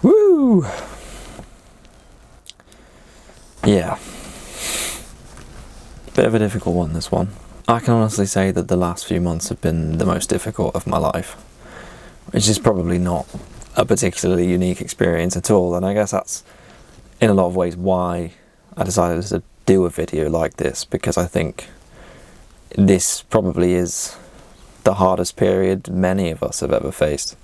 Woo! Yeah. Bit of a difficult one, this one. I can honestly say that the last few months have been the most difficult of my life, which is probably not a particularly unique experience at all, and I guess that's in a lot of ways why I decided to do a video like this, because I think this probably is the hardest period many of us have ever faced,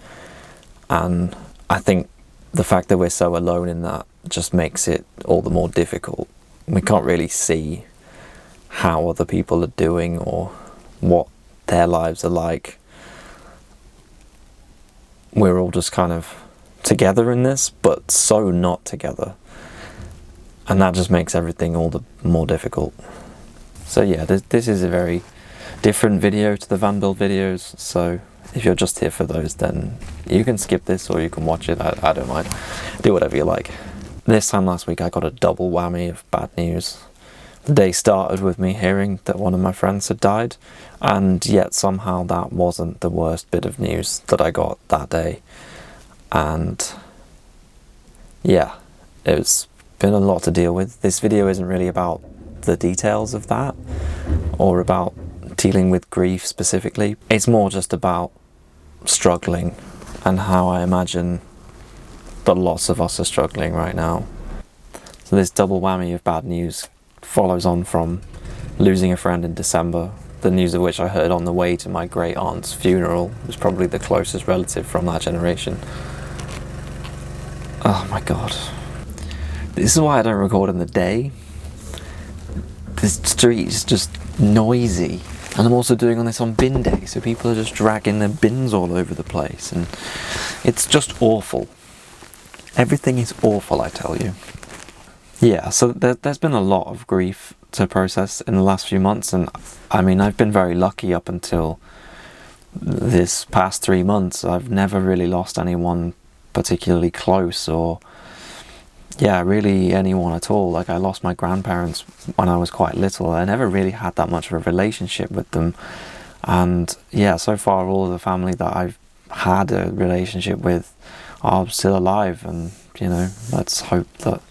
and I think the fact that we're so alone in that just makes it all the more difficult. We can't really see how other people are doing or what their lives are like. We're all just kind of together in this, but so not together. And that just makes everything all the more difficult. So yeah, this is a very different video to the van build videos, so if you're just here for those, then you can skip this or you can watch it. I don't mind. Do whatever you like. This time last week I got a double whammy of bad news. The day started with me hearing that one of my friends had died, and yet somehow that wasn't the worst bit of news that I got that day. And yeah, it's been a lot to deal with. This video isn't really about the details of that or about dealing with grief specifically. It's more just about struggling and how I imagine that lots of us are struggling right now. So this double whammy of bad news follows on from losing a friend in December, the news of which I heard on the way to my great aunt's funeral. It was probably the closest relative from that generation. Oh my god. This is why I don't record in the day. The street is just noisy. And I'm also doing on this on bin day, so people are just dragging their bins all over the place, and it's just awful. Everything is awful, I tell you. Yeah, so there's been a lot of grief to process in the last few months, and I mean, I've been very lucky up until this past 3 months. I've never really lost anyone particularly close, or yeah, really anyone at all. Like, I lost my grandparents when I was quite little. I never really had that much of a relationship with them, and yeah, so far all of the family that I've had a relationship with are still alive, and you know, let's hope that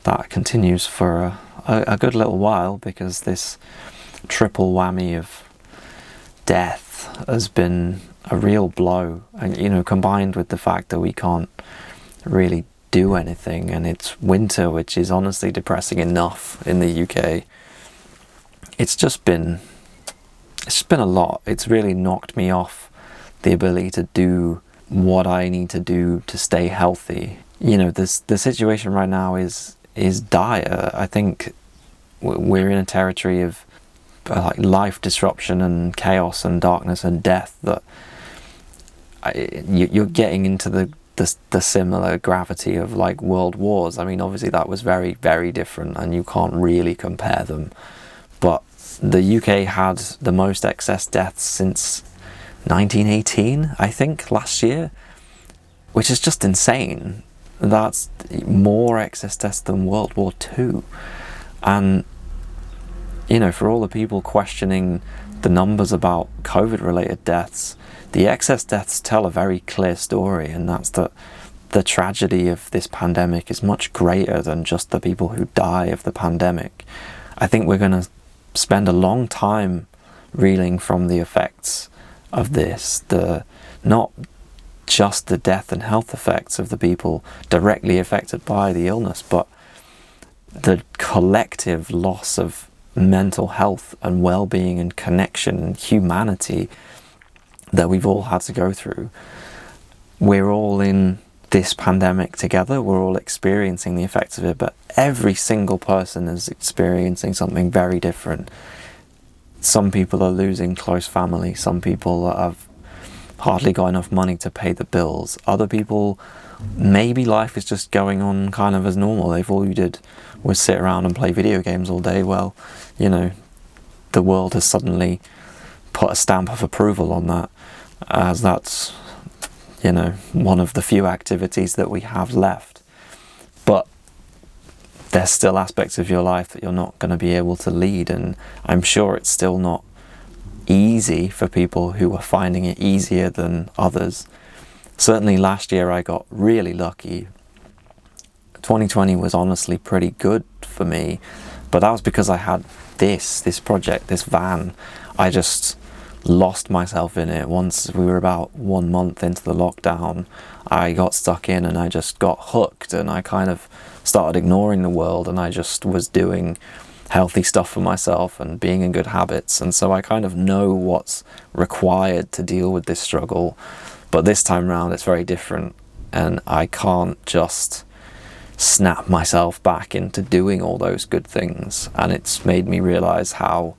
that continues for a good little while, because this triple whammy of death has been a real blow, and you know, combined with the fact that we can't really do anything, and it's winter, which is honestly depressing enough in the UK. It's just been a lot. It's really knocked me off the ability to do what I need to do to stay healthy. You know, the situation right now is dire. I think we're in a territory of like life disruption and chaos and darkness and death that you're getting into the similar gravity of like world wars. I mean, obviously that was very, very different, and you can't really compare them, but the UK had the most excess deaths since 1918, I think, last year, which is just insane. That's more excess deaths than World War II. And you know, for all the people questioning the numbers about COVID related deaths, the excess deaths tell a very clear story, and that's that the tragedy of this pandemic is much greater than just the people who die of the pandemic. I think we're going to spend a long time reeling from the effects of this, not just the death and health effects of the people directly affected by the illness, but the collective loss of mental health and well-being and connection and humanity that we've all had to go through. We're all in this pandemic together, we're all experiencing the effects of it, but every single person is experiencing something very different. Some people are losing close family, some people have hardly got enough money to pay the bills, other people, maybe life is just going on kind of as normal. If all you did was sit around and play video games all day, well, you know, the world has suddenly put a stamp of approval on that, as that's, you know, one of the few activities that we have left. But there's still aspects of your life that you're not going to be able to lead, and I'm sure it's still not easy for people who are finding it easier than others. Certainly last year I got really lucky. 2020 was honestly pretty good for me, but that was because I had this project, this van. I just lost myself in it. Once we were about 1 month into the lockdown, I got stuck in and I just got hooked, and I kind of started ignoring the world, and I just was doing healthy stuff for myself and being in good habits. And so I kind of know what's required to deal with this struggle, but this time around it's very different, and I can't just snap myself back into doing all those good things. And it's made me realize how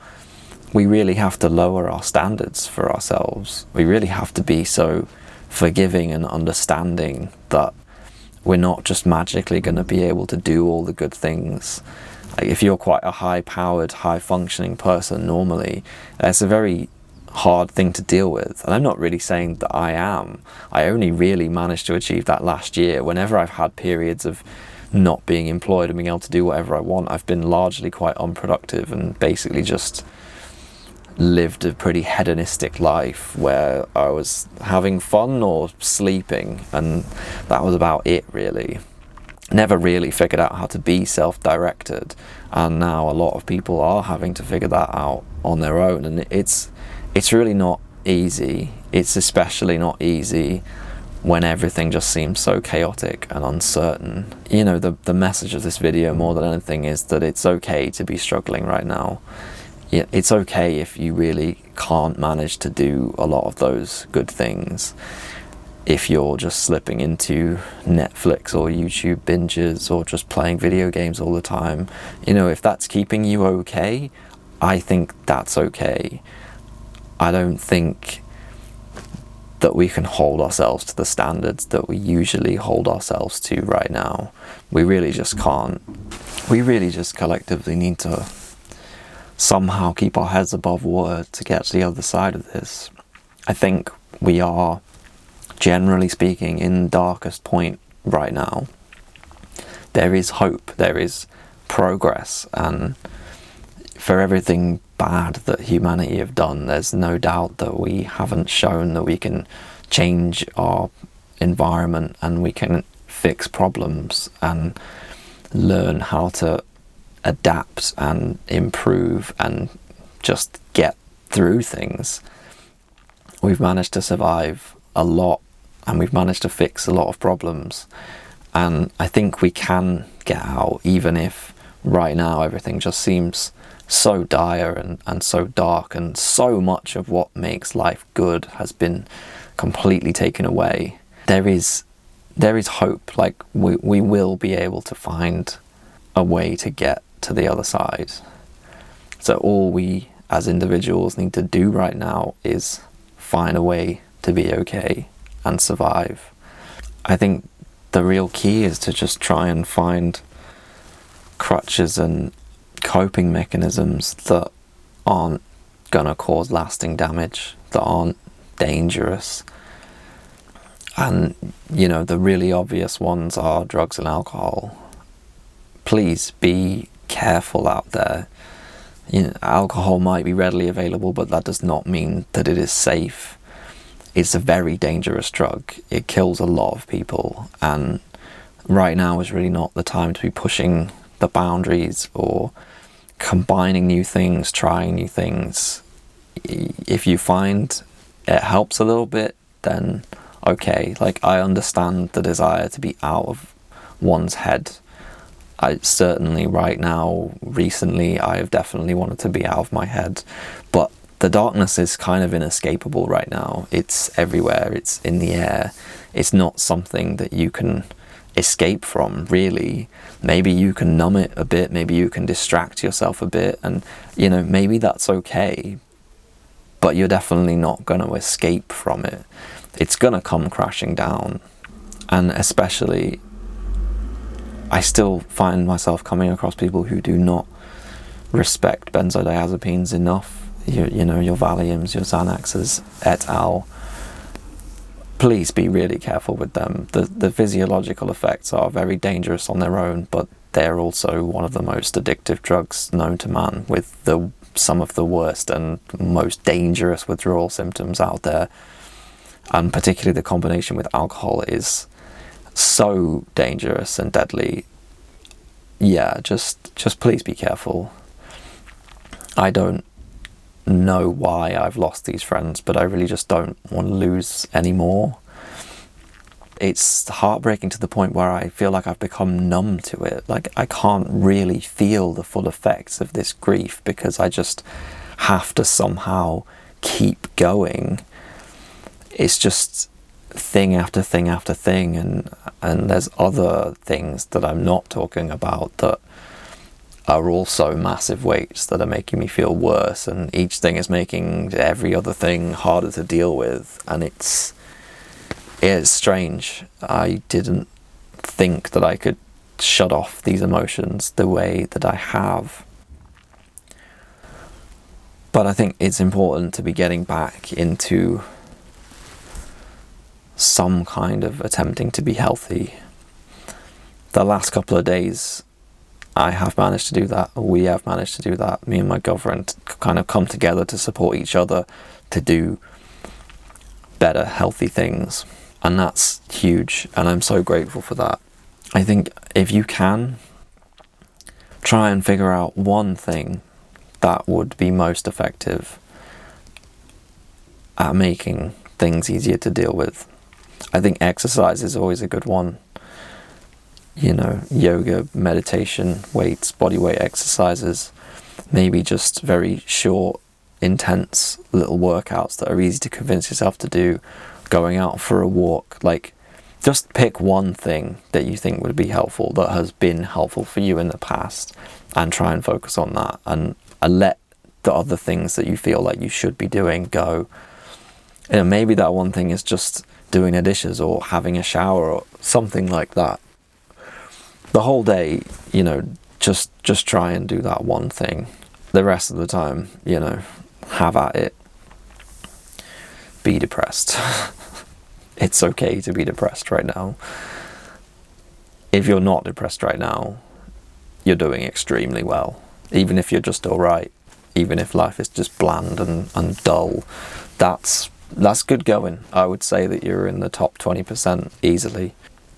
we really have to lower our standards for ourselves. We really have to be so forgiving and understanding that we're not just magically going to be able to do all the good things. Like, if you're quite a high-powered, high-functioning person normally, it's a very hard thing to deal with. And I'm not really saying that I am. I only really managed to achieve that last year. Whenever I've had periods of not being employed and being able to do whatever I want, I've been largely quite unproductive and basically just lived a pretty hedonistic life where I was having fun or sleeping, and that was about it really. Never really figured out how to be self-directed, and now a lot of people are having to figure that out on their own, and it's really not easy. It's especially not easy when everything just seems so chaotic and uncertain. You know, the message of this video more than anything is that it's okay to be struggling right now. Yeah, it's okay if you really can't manage to do a lot of those good things. If you're just slipping into Netflix or YouTube binges or just playing video games all the time, you know, if that's keeping you okay, I think that's okay. I don't think that we can hold ourselves to the standards that we usually hold ourselves to right now. We really just can't. We really just collectively need to somehow keep our heads above water to get to the other side of this. I think we are, generally speaking, in the darkest point right now. There is hope, there is progress, and for everything bad that humanity have done, there's no doubt that we haven't shown that we can change our environment and we can fix problems and learn how to adapt and improve and just get through things. We've managed to survive a lot, and we've managed to fix a lot of problems, and I think we can get out, even if right now everything just seems so dire and so dark, and so much of what makes life good has been completely taken away. There is hope. Like, we will be able to find a way to get to the other side. So all we as individuals need to do right now is find a way to be okay and survive. I think the real key is to just try and find crutches and coping mechanisms that aren't gonna cause lasting damage, that aren't dangerous. And, you know, the really obvious ones are drugs and alcohol. Please be careful out there. You know, alcohol might be readily available, but that does not mean that it is safe. It's a very dangerous drug. It kills a lot of people, and right now is really not the time to be pushing the boundaries or combining new things, trying new things. If you find it helps a little bit, then okay. Like, I understand the desire to be out of one's head. I certainly right now, recently, I have definitely wanted to be out of my head, but the darkness is kind of inescapable right now. It's everywhere, it's in the air. It's not something that you can escape from, really. Maybe you can numb it a bit, maybe you can distract yourself a bit, and, you know, maybe that's okay, but you're definitely not going to escape from it. It's going to come crashing down. And especially, I still find myself coming across people who do not respect benzodiazepines enough. You know, your Valiums, your Xanaxes, et al. Please be really careful with them. The physiological effects are very dangerous on their own, but they're also one of the most addictive drugs known to man, with some of the worst and most dangerous withdrawal symptoms out there. and particularly the combination with alcohol is so dangerous and deadly. Yeah, just please be careful. I don't know why I've lost these friends, but I really just don't want to lose any more. It's heartbreaking to the point where I feel like I've become numb to it. Like, I can't really feel the full effects of this grief because I just have to somehow keep going. It's just thing after thing after thing, and there's other things that I'm not talking about that are also massive weights that are making me feel worse, and each thing is making every other thing harder to deal with, and it's strange. I didn't think that I could shut off these emotions the way that I have. But I think it's important to be getting back into some kind of attempting to be healthy. The last couple of days, I have managed to do that. We have managed to do that. Me and my girlfriend kind of come together to support each other to do better, healthy things. And that's huge, and I'm so grateful for that. I think if you can, try and figure out one thing that would be most effective at making things easier to deal with. I think exercise is always a good one. You know, yoga, meditation, weights, body weight exercises, maybe just very short, intense little workouts that are easy to convince yourself to do. Going out for a walk, like, just pick one thing that you think would be helpful, that has been helpful for you in the past, and try and focus on that, and let the other things that you feel like you should be doing go. You know, maybe that one thing is just doing the dishes or having a shower or something like that. The whole day, you know, just try and do that one thing. The rest of the time, you know, have at it. Be depressed. It's okay to be depressed right now. If you're not depressed right now, you're doing extremely well. Even if you're just alright, even if life is just bland and dull, that's good going. I would say that you're in the top 20% easily.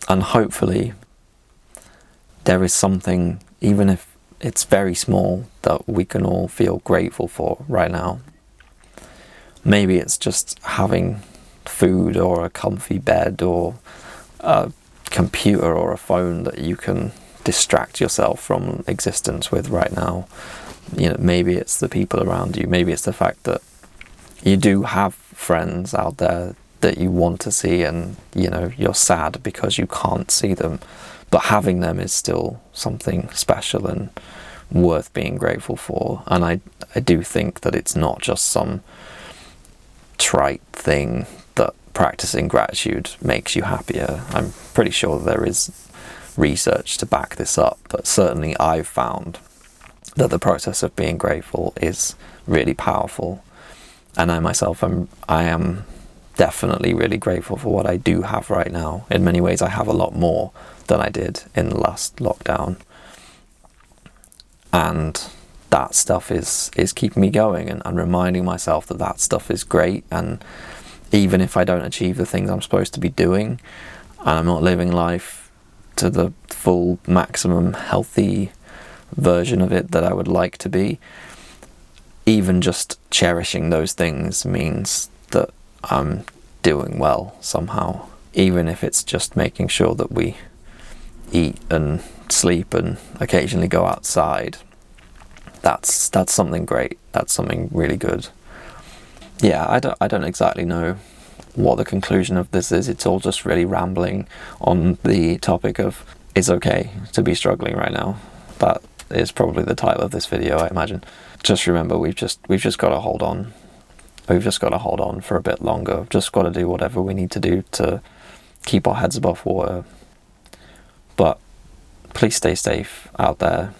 And hopefully there is something, even if it's very small, that we can all feel grateful for right now. Maybe it's just having food or a comfy bed or a computer or a phone that you can distract yourself from existence with right now. You know, maybe it's the people around you. Maybe it's the fact that you do have friends out there that you want to see, and, you know, you're sad because you can't see them. But having them is still something special and worth being grateful for. And I do think that it's not just some trite thing that practicing gratitude makes you happier. I'm pretty sure there is research to back this up, but certainly I've found that the process of being grateful is really powerful. And I myself I am definitely really grateful for what I do have right now. In many ways I have a lot more than I did in the last lockdown, and that stuff is keeping me going, and reminding myself that that stuff is great. And even if I don't achieve the things I'm supposed to be doing, and I'm not living life to the full maximum healthy version of it that I would like to be, even just cherishing those things means that I'm doing well somehow. Even if it's just making sure that we eat and sleep and occasionally go outside, that's something great. That's something really good. Yeah, I don't exactly know what the conclusion of this is. It's all just really rambling on the topic of it's okay to be struggling right now. That is probably the title of this video, I imagine. Just remember, we've just got to hold on. We've just got to hold on for a bit longer. We've just got to do whatever we need to do to keep our heads above water. But please stay safe out there.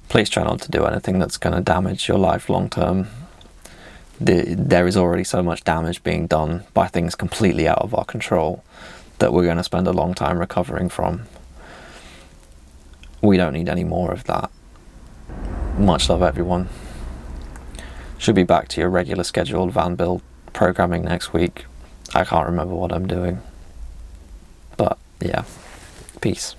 Please try not to do anything that's going to damage your life long term. There is already so much damage being done by things completely out of our control that we're going to spend a long time recovering from. We don't need any more of that. Much love, everyone. Should be back to your regular scheduled van build programming next week. I can't remember what I'm doing. But yeah, peace.